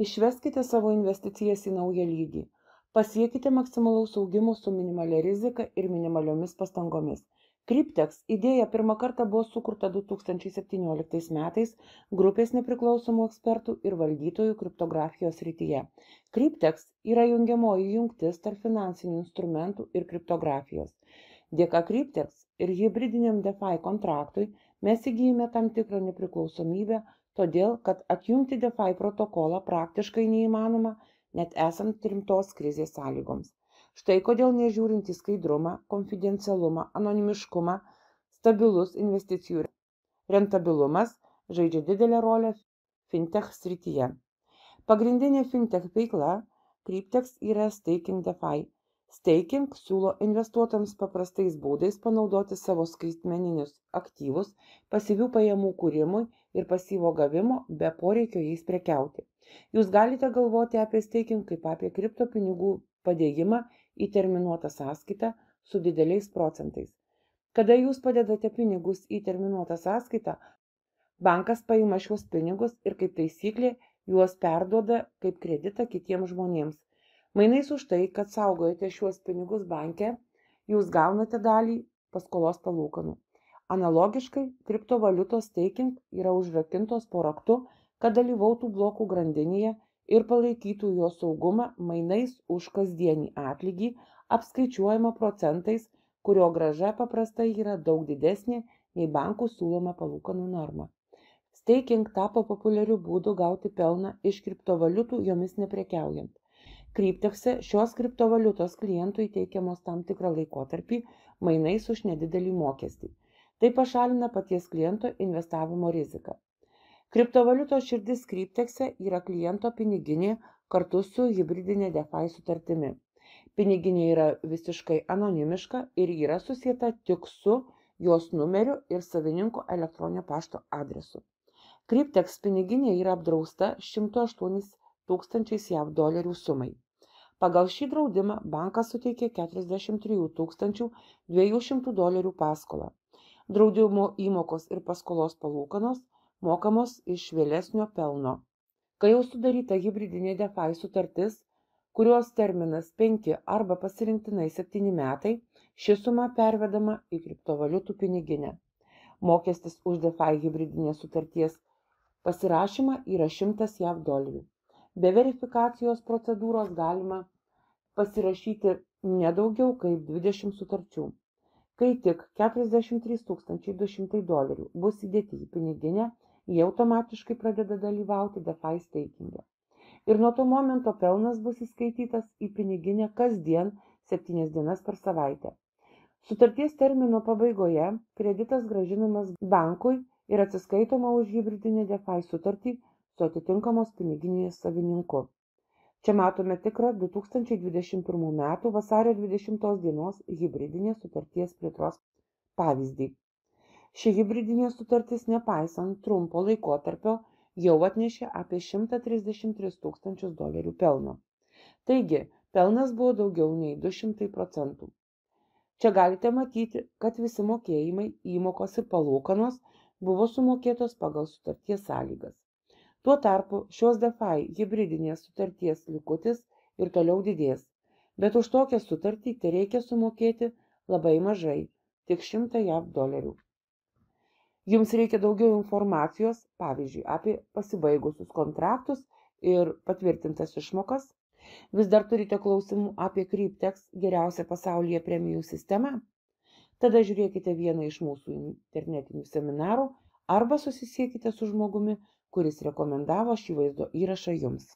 Išveskite savo investicijas į naują lygį. Pasiekite maksimalaus augimo su minimalia rizika ir minimaliomis pastangomis. Cryptex idėja pirmą kartą buvo sukurta 2017 metais grupės nepriklausomų ekspertų ir valdytojų kriptografijos srityje. Cryptex yra jungiamoji jungtis tarp finansinių instrumentų ir kriptografijos. Dėka Cryptex ir hibridiniam DeFi kontraktui mes įgyjame tam tikrą nepriklausomybę, todėl, kad atjungti DeFi protokolą praktiškai neįmanoma, net esant rimtos krizės sąlygoms. Štai kodėl nežiūrint į skaidrumą, konfidencialumą, anonimiškumą, stabilus investicijų rentabilumas žaidžia didelę rolę fintech srityje. Pagrindinė fintech veikla Cryptex yra staking DeFi. Staking siūlo investuotojams paprastais būdais panaudoti savo skaitmeninius aktyvus pasyvių pajamų kūrimui ir pasyvo gavimo be poreikio jais prekiauti. Jūs galite galvoti apie staking kaip apie kriptopinigų padėjimą į terminuotą sąskaitą su dideliais procentais. Kada jūs padedate pinigus į terminuotą sąskaitą, bankas paima šios pinigus ir kaip taisyklė juos perduoda kaip kreditą kitiems žmonėms. Mainais už tai, kad saugojate šiuos pinigus banke, jūs gaunate dalį paskolos palūkanų. Analogiškai, kriptovaliutos staking yra užrakintos po raktu, kad dalyvautų blokų grandinėje ir palaikytų jo saugumą mainais už kasdienį atlygį, apskaičiuojama procentais, kurio grąža paprastai yra daug didesnė nei bankų siūloma palūkanų norma. Staking tapo populiariu būdu gauti pelną iš kriptovaliutų jomis neprekiaujant. Cryptex'e šios kriptovaliutos klientui teikiamos tam tikrą laikotarpį mainais už nedidelį mokestį. Tai pašalina paties kliento investavimo riziką. Kriptovaliutos širdis Cryptex'e yra kliento piniginė kartu su hibridinė DeFi sutartimi. Piniginė yra visiškai anonimiška ir yra susieta tik su jos numeriu ir savininko elektroninio pašto adresu. Cryptex piniginė yra apdrausta 108 tūkstančiais JAV dolerių sumai. Pagal šį draudimą bankas suteikė 43 200 dolerių paskolą. Draudimo įmokos ir paskolos palūkanos mokamos iš vėlesnio pelno. Kai jau sudaryta hibridinė DeFi sutartis, kurios terminas 5 arba pasirinktinai 7 metai, ši suma pervedama į kriptovaliutų piniginę. Mokestis už DeFi hibridinės sutarties pasirašymą yra 100 JAV dolerių. Be verifikacijos procedūros galima pasirašyti nedaugiau kaip 20 sutarčių. Kai tik 43 200 dolerių bus įdėti į piniginę, jie automatiškai pradeda dalyvauti DeFi staking'e. Ir nuo to momento pelnas bus įskaitytas į piniginę kasdien 7 dienas per savaitę. Sutarties termino pabaigoje kreditas grąžinamas bankui ir atsiskaitoma už hibridinę DeFi sutartį su atitinkamos piniginės savininku. Čia matome tikrą 2021 m. vasario 20 dienos hibridinės sutarties plėtros pavyzdį. Ši hibridinė sutartis, nepaisant trumpo laikotarpio, jau atnešė apie 133 tūkstančius dolerių pelno. Taigi, pelnas buvo daugiau nei 200%. Čia galite matyti, kad visi mokėjimai, įmokos ir palūkanos buvo sumokėtos pagal sutarties sąlygas. Tuo tarpu šios DeFi hibridinės sutarties likutis ir toliau didės, bet už tokią sutartį tereikia sumokėti labai mažai, tik 100 JAV dolerių. Jums reikia daugiau informacijos, pavyzdžiui, apie pasibaigusius kontraktus ir patvirtintas išmokas? Vis dar turite klausimų apie Cryptex geriausią pasaulyje premijų sistemą? Tada žiūrėkite vieną iš mūsų internetinių seminarų arba susisiekite su žmogumi, kuris rekomendavo šį vaizdo įrašą jums.